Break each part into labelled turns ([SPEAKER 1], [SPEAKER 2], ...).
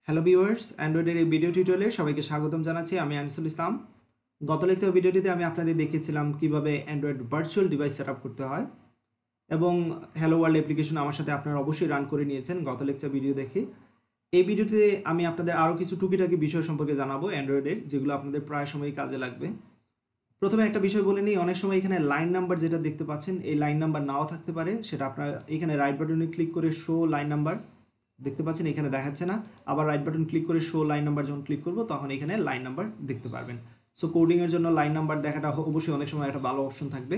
[SPEAKER 1] Hello viewers, অ্যান্ড্রয়েডের এই video টিউটোরিয়ালে সবাইকে স্বাগতম জানাচ্ছি। আমি আনিসুল ইসলাম। গত লেকচার ভিডিওটিতে আমি আপনাদের দেখিয়েছিলাম কিভাবে Android virtual device set up করতে হয় এবং হ্যালো ওয়ার্ল্ড অ্যাপ্লিকেশন আমার সাথে আপনারা অবশ্যই রান করে নিয়েছেন গত লেকচার ভিডিও দেখে। এই ভিডিওতে আমি আপনাদের আরও কিছু টুকিটাকি বিষয় সম্পর্কে জানাবো অ্যান্ড্রয়েডের, যেগুলো আপনাদের প্রায় সময়ই কাজে লাগবে। প্রথমে একটা বিষয় বলে নিই, অনেক সময় এখানে লাইন নাম্বার যেটা দেখতে পাচ্ছেন, এই লাইন নাম্বার নাও থাকতে পারে। সেটা আপনারা এখানে রাইট বাটনে ক্লিক করে শো লাইন নাম্বার দেখতে পাচ্ছেন, এখানে দেখাচ্ছে না। আবার রাইট বাটন ক্লিক করে শো লাইন নাম্বার যখন ক্লিক করব তখন এখানে লাইন নাম্বার দেখতে পারবেন। সো কোডিংয়ের জন্য লাইন নাম্বার দেখাটা অবশ্যই অনেক সময় একটা ভালো অপশন থাকবে,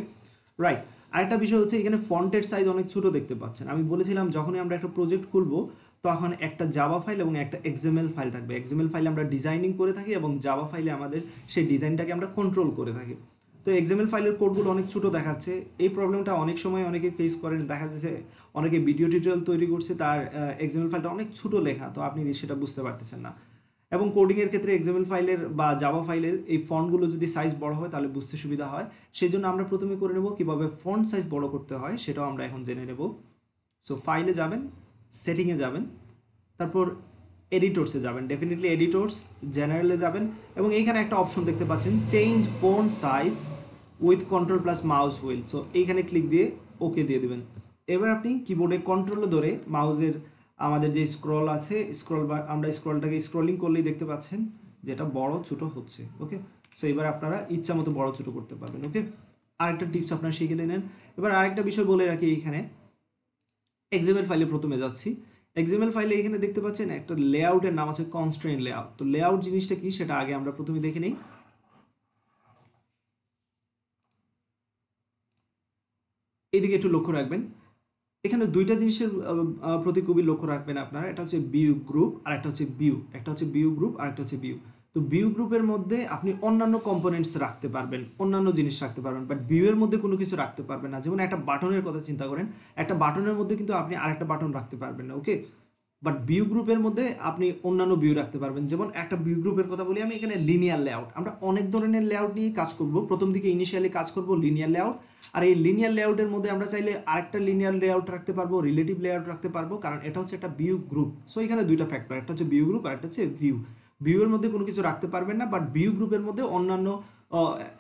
[SPEAKER 1] রাইট। আরেকটা বিষয় হচ্ছে এখানে ফন্টের সাইজ অনেক ছোট দেখতে পাচ্ছেন। আমি বলেছিলাম যখনই আমরা একটা প্রজেক্ট খুলবো তখন একটা জাভা ফাইল এবং একটা এক্সএমএল ফাইল থাকবে। এক্সএমএল ফাইলে আমরা ডিজাইনিং করে থাকি এবং জাভা ফাইলে আমাদের সেই ডিজাইনটাকে আমরা কন্ট্রোল করে থাকি। তো এক্সএমএল ফাইলের কোডগুলো অনেক ছোট দেখাচ্ছে। এই প্রবলেমটা অনেক সময় অনেকে ফেস করেন। দেখা যাচ্ছে অনেকে ভিডিও টিউটোরিয়াল তৈরি করছে, তার এক্সএমএল ফাইলটা অনেক ছোট লেখা, তো আপনি সেটা বুঝতে পারতেছেন না। এবং কোডিংয়ের ক্ষেত্রে এক্সএমএল ফাইলের বা জাভা ফাইলের এই ফন্টগুলো যদি সাইজ বড় হয় তাহলে বুঝতে সুবিধা হয়। সেই জন্য আমরা প্রথমে করে নেব কীভাবে ফন্ট সাইজ বড় করতে হয়, সেটাও আমরা এখন জেনে নেব। সো ফাইলে যাবেন, সেটিংয়ে যাবেন, তারপর এডিটরসে যাবেন, ডেফিনেটলি এডিটরস, জেনারেলে যাবেন এবং এইখানে একটা অপশন দেখতে পাচ্ছেন change font size with control plus mouse wheel. So এইখানে ক্লিক দিয়ে ওকে দিয়ে দেবেন। এবার আপনি কিবোর্ডে কন্ট্রোলে ধরে মাউসের আমাদের যে স্ক্রল আছে, স্ক্রল বা আমরা স্ক্রলটাকে স্ক্রলিং করলেই দেখতে পাচ্ছেন যেটা বড় ছোট হচ্ছে। ওকে, সো এবার আপনারা ইচ্ছা মতো বড় ছোট করতে পারবেন। ওকে, আরেকটা টিপস আপনারা শিখে নেন। এবার আরেকটা বিষয় বলে রাখি, এইখানে এক্সএমএল ফাইলে প্রথমে যাচ্ছি। এক্সএমএল ফাইলে এখানে দেখতে পাচ্ছেন একটা লেআউটের নাম আছে কনস্ট্রেইন লেআউট। তো লেআউট জিনিসটা কি সেটা আগে আমরা প্রথমে দেখে নিই। এইদিকে একটু লক্ষ্য রাখবেন, এখানে দুইটা জিনিসের প্রতি খুবই লক্ষ্য রাখবেন আপনারা। এটা হচ্ছে ভিউ গ্রুপ আর একটা হচ্ছে ভিউ। একটা হচ্ছে ভিউ গ্রুপ আর একটা হচ্ছে ভিউ। তো ভিউ গ্রুপের মধ্যে আপনি অন্যান্য কম্পোনেন্টস রাখতে পারবেন, অন্যান্য জিনিস রাখতে পারবেন, বাট ভিউয়ের মধ্যে কোনো কিছু রাখতে পারবেন না। যেমন একটা বাটনের কথা চিন্তা করেন, একটা বাটনের মধ্যে কিন্তু আপনি আরেকটা বাটন রাখতে পারবেন না। ওকে, বাট ভিউ গ্রুপের মধ্যে আপনি অন্যান্য ভিউ রাখতে পারবেন। যেমন একটা ভিউ গ্রুপের কথা বলি আমি, এখানে লিনিয়ার লেআউট। আমরা অনেক ধরনের লেআউট নিয়ে কাজ করব। প্রথম দিকে ইনিশিয়ালি কাজ করব লিনিয়ার লেআউট, আর এই লিনিয়ার লেআউটের মধ্যে আমরা চাইলে আরেকটা লিনিয়ার লেআউট রাখতে পারবো, রিলেটিভ লেআউট রাখতে পারবো, কারণ এটা হচ্ছে একটা ভিউ গ্রুপ। সো এখানে দুইটা ফ্যাক্টর, একটা হচ্ছে ভিউ গ্রুপ আর একটা হচ্ছে ভিউ। ভিউয়ের মধ্যে কোনো কিছু রাখতে পারবেন না, বাট ভিউ গ্রুপের মধ্যে অন্যান্য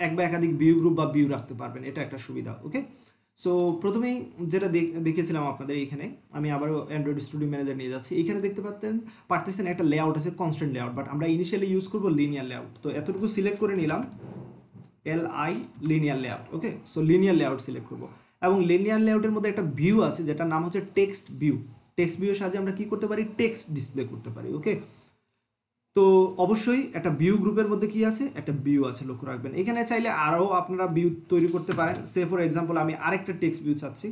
[SPEAKER 1] এক বা একাধিক ভিউ গ্রুপ বা ভিউ রাখতে পারবেন। এটা একটা সুবিধা। ওকে, সো প্রথমেই যেটা দেখেছিলাম আপনাদের, এইখানে আমি আবারও অ্যান্ড্রয়েড স্টুডিও ম্যানেজার নিয়ে যাচ্ছি। এখানে দেখতে পারতেছেন একটা লেআউট আছে কনস্ট্যান্ট লেআউট, বাট আমরা ইনিশিয়ালি ইউজ করবো লিনিয়ার লেআউট। তো এতটুকু সিলেক্ট করে নিলাম, LI লিনিয়ার লেআউট। ওকে, সো লিনিয়ার লেআউট সিলেক্ট করবো এবং লিনিয়ার লেআউটের মধ্যে একটা ভিউ আছে যেটার নাম হচ্ছে টেক্সট ভিউ। টেক্সট ভিউর সাহায্যে আমরা কি করতে পারি, টেক্সট ডিসপ্লে করতে পারি। ওকে, তো অবশ্যই একটা ভিউ গ্রুপের মধ্যে কি আছে, একটা ভিউ আছে, লক্ষ্য রাখবেন। এখানে চাইলে আরও আপনারা ভিউ তৈরি করতে পারেন। সে ফর এক্সাম্পল আমি আরেকটা টেক্সট ভিউ চাচ্ছি,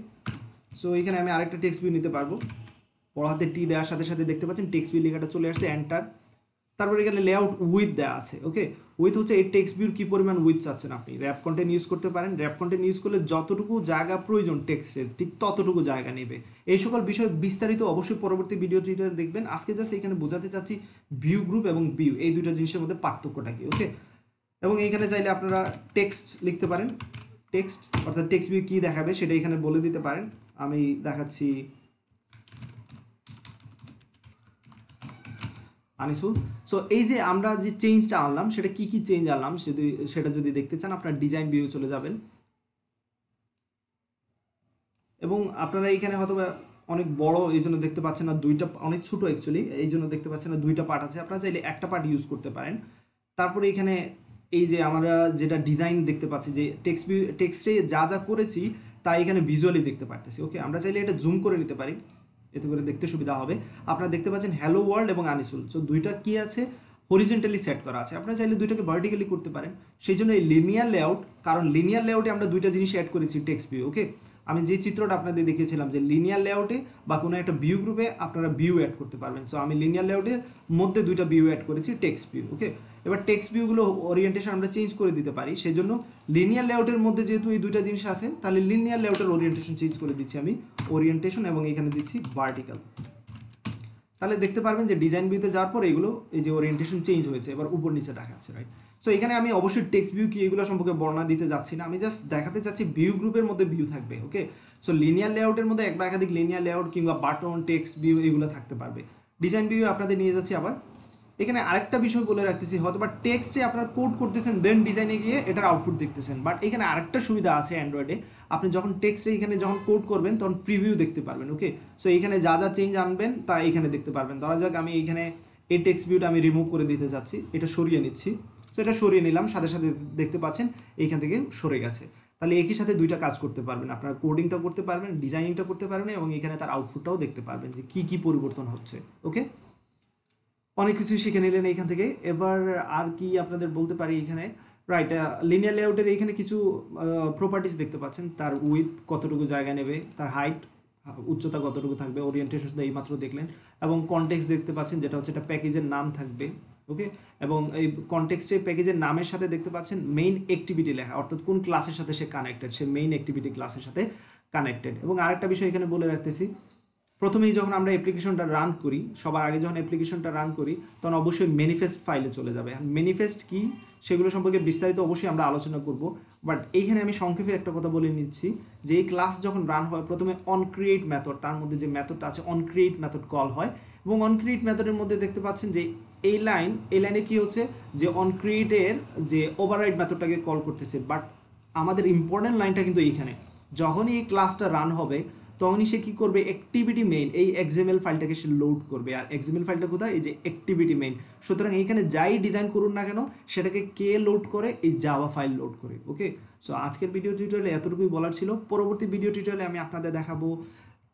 [SPEAKER 1] সো এখানে আমি আরেকটা টেক্সট ভিউ নিতে পারবো। বড় হাতে টি দেওয়ার সাথে সাথে দেখতে পাচ্ছেন টেক্সট ভিউ লেখাটা চলে আসছে, এন্টার। তারপরে এখানে লেআউট উইথ দেওয়া আছে। ওকে, উইথ হচ্ছে এই টেক্সট ভিউর কি পরিমাণ উইথ চাচ্ছেন আপনি। র্যাপ কন্টেন্ট ইউজ করতে পারেন। র্যাপ কন্টেন্ট ইউজ করলে যতটুকু জায়গা প্রয়োজন টেক্সটের, ঠিক ততটুকু জায়গা নেবে। এই সকল বিষয় বিস্তারিত অবশ্যই পরবর্তী ভিডিও টিউটোরিয়াল দেখবেন। আজকে জাস্ট এখানে বোঝাতে চাচ্ছি ভিউ গ্রুপ এবং ভিউ, এই দুইটা জিনিসের মধ্যে পার্থক্যটা কি। ওকে, এবং এইখানে চাইলে আপনারা টেক্সট লিখতে পারেন। টেক্সট অর্থাৎ টেক্সট ভিউ কী দেখাবে সেটা এখানে বলে দিতে পারেন। আমি দেখাচ্ছি আনিসুল। সো এই যে আমরা যে চেঞ্জটা আনলাম, সেটা কি কি চেঞ্জ আনলাম সেটা যদি দেখতে চান আপনার ডিজাইন ভিউ চলে যাবেন এবং আপনারা এইখানে হয়তো অনেক বড় এই জন্য দেখতে পাচ্ছেন না, দুইটা অনেক ছোটো অ্যাকচুয়ালি, এই জন্য দেখতে পাচ্ছেন না দুইটা পার্ট আছে। আপনারা চাইলে একটা পার্ট ইউজ করতে পারেন। তারপরে এখানে এই যে আমরা যেটা ডিজাইন দেখতে পাচ্ছি, যে টেক্সটে যা যা করেছি তা এখানে ভিজুয়ালি দেখতে পারতেছি। ওকে, আমরা চাইলে এটা জুম করে নিতে পারি, এতে করে দেখতে সুবিধা হবে। আপনারা দেখতে পাচ্ছেন হ্যালো ওয়ার্ল্ড এবং আনিসুল। সো দুইটা কি আছে, হরিজেন্টালি সেট করা আছে। আপনারা চাইলে দুইটাকে ভার্টিক্যালি করতে পারেন। সেই জন্য এই লিনিয়ার লেআউট, কারণ লিনিয়ার লেআউটে আমরা দুইটা জিনিস অ্যাড করেছি, টেক্সট ভিউ। ওকে, আমি যে চিত্রটা আপনাদের দেখিয়েছিলাম যে লিনিয়ার লেআউটে বা কোনো একটা ভিউ গ্রুপে আপনারা ভিউ অ্যাড করতে পারবেন। সো আমি লিনিয়ার লেআউটের মধ্যে দুইটা ভিউ অ্যাড করেছি, টেক্সট ভিউ। ওকে, এবার টেক্সট ভিউগুলো ওরিয়েন্টেশন আমরা চেঞ্জ করে দিতে পারি। সেই জন্য লিনিয়ার লেআউটের মধ্যে যেহেতু এই দুইটা জিনিস আছে, তাহলে লিনিয়ার লেআউটের ওরিয়েন্টেশন চেঞ্জ করে দিচ্ছি আমি, ওরিয়েন্টেশন, এবং এখানে দিচ্ছি ভার্টিক্যাল। তাহলে দেখতে পারবেন যে ডিজাইন ভিউতে যাওয়ার পর এগুলো এই যে ওরিয়েন্টেশন চেঞ্জ হয়েছে, এবার উপর নিচে দেখাচ্ছে, রাইট। সো এখানে আমি অবশ্যই টেক্সট ভিউ কি এগুলো সম্পর্কে বর্ণনা দিতে যাচ্ছি না, আমি জাস্ট দেখাতে চাচ্ছি ভিউ গ্রুপের মধ্যে ভিউ থাকবে। ওকে, সো লিনিয়ার লেআউটের মধ্যে এক বা একাধিক লিনিয়ার লেআউট কিংবা বাটন, টেক্সট ভিউ এগুলো থাকতে পারবে। ডিজাইন ভিউ আপনাদের নিয়ে যাচ্ছি আবার। এখানে আরেকটা বিষয় বলে রাখতেছি, হয়তো বা টেক্সটে আপনারা কোড করতেছেন দেন ডিজাইনে গিয়ে এটার আউটপুট দেখতেছেন, বাট এখানে আরেকটা সুবিধা আছে অ্যান্ড্রয়েডে, আপনি যখন টেক্সটে এখানে যখন কোড করবেন তখন প্রিভিউ দেখতে পারবেন। ওকে, সো এইখানে যা যা চেঞ্জ আনবেন তা এখানে দেখতে পারবেন। ধরা যাক আমি এইখানে এই টেক্সট ভিউটা আমি রিমুভ করে দিতে যাচ্ছি, এটা সরিয়ে নিচ্ছি। সো এটা সরিয়ে নিলাম, সাথে সাথে দেখতে পাচ্ছেন এইখান থেকে সরে গেছে। তাহলে একই সাথে দুইটা কাজ করতে পারবেন, আপনারা কোডিংটা করতে পারবেন, ডিজাইনিংটা করতে পারবেন, এবং এখানে তার আউটপুটটাও দেখতে পারবেন যে কী কী পরিবর্তন হচ্ছে। ওকে, অনেক কিছু শিখে নিলেন এইখান থেকে। এবার আর কি আপনাদের বলতে পারি, এখানে রাইট লিনিয়ার লেআউটের এইখানে কিছু প্রপার্টিস দেখতে পাচ্ছেন, তার উইথ কতটুকু জায়গা নেবে, তার হাইট উচ্চতা কতটুকু থাকবে, ওরিয়েন্টেশন এই মাত্র দেখলেন, এবং কনটেক্সট দেখতে পাচ্ছেন যেটা হচ্ছে একটা প্যাকেজের নাম থাকবে। ওকে, এবং এই কনটেক্সটে প্যাকেজের নামের সাথে দেখতে পাচ্ছেন মেইন অ্যাক্টিভিটি লেখা, অর্থাৎ কোন ক্লাসের সাথে সে কানেক্টেড, সে মেইন অ্যাক্টিভিটি ক্লাসের সাথে কানেক্টেড। এবং আরেকটা বিষয় এখানে বলে রাখতেছি, প্রথমেই যখন আমরা অ্যাপ্লিকেশনটা রান করি, সবার আগে যখন অ্যাপ্লিকেশনটা রান করি তখন অবশ্যই ম্যানিফেস্ট ফাইলে চলে যাবে। ম্যানিফেস্ট কি সেগুলো সম্পর্কে বিস্তারিত অবশ্যই আমরা আলোচনা করব, বাট এইখানে আমি সংক্ষেপে একটা কথা বলে নিচ্ছি যে এই ক্লাস যখন রান হয় প্রথমে অনক্রিয়েট মেথড, তার মধ্যে যে মেথডটা আছে অনক্রিয়েট মেথড কল হয়, এবং অনক্রিয়েট মেথডের মধ্যে দেখতে পাচ্ছেন যে এই লাইনে কি হচ্ছে যে অনক্রিয়েটের যে ওভাররাইড মেথডটাকে কল করতেছে, বাট আমাদের ইম্পর্টেন্ট লাইনটা কিন্তু এইখানে, যখনই এই ক্লাসটা রান হবে তখনই সে কী করবে, অ্যাক্টিভিটি মেইন এই এক্সএমএল ফাইলটাকে সে লোড করবে। আর এক্সএমএল ফাইলটা কোথায়, এই যে অ্যাক্টিভিটি মেইন। সুতরাং এইখানে যাই ডিজাইন করুন না কেন সেটাকে কে লোড করে, এই জাভা ফাইল লোড করে। ওকে, সো আজকের ভিডিও টিউটোরিয়ালে এতটুকুই বলার ছিল। পরবর্তী ভিডিও টিউটোরিয়ালে আমি আপনাদের দেখাবো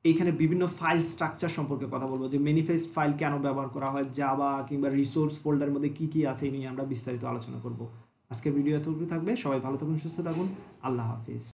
[SPEAKER 1] এইখানে বিভিন্ন ফাইল স্ট্রাকচার সম্পর্কে কথা বলবো, যে ম্যানিফেস্ট ফাইল কেন ব্যবহার করা হয়, জাভা কিংবা রিসোর্স ফোল্ডারের মধ্যে কী কী আছে এই নিয়ে আমরা বিস্তারিত আলোচনা করব। আজকের ভিডিও এতটুকু থাকবে, সবাই ভালো থাকুন, সুস্থ থাকুন, আল্লাহ হাফিজ।